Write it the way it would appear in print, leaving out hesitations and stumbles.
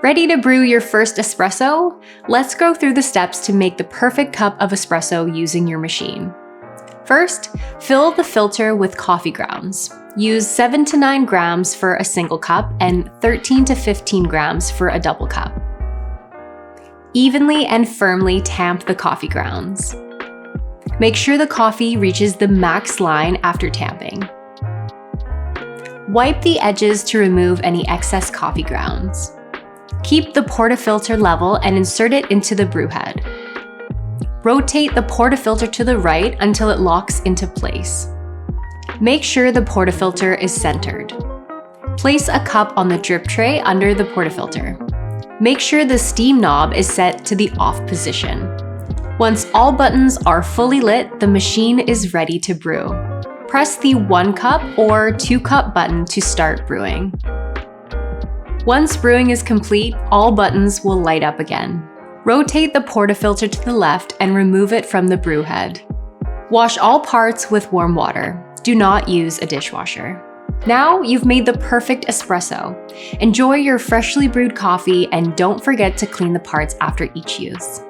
Ready to brew your first espresso? Let's go through the steps to make the perfect cup of espresso using your machine. First, fill the filter with coffee grounds. Use 7 to 9 grams for a single cup and 13 to 15 grams for a double cup. Evenly and firmly tamp the coffee grounds. Make sure the coffee reaches the max line after tamping. Wipe the edges to remove any excess coffee grounds. Keep the portafilter level and insert it into the brew head. Rotate the portafilter to the right until it locks into place. Make sure the portafilter is centered. Place a cup on the drip tray under the portafilter. Make sure the steam knob is set to the off position. Once all buttons are fully lit, the machine is ready to brew. Press the 1 cup or 2 cup button to start brewing. Once brewing is complete, all buttons will light up again. Rotate the portafilter to the left and remove it from the brew head. Wash all parts with warm water. Do not use a dishwasher. Now you've made the perfect espresso. Enjoy your freshly brewed coffee and don't forget to clean the parts after each use.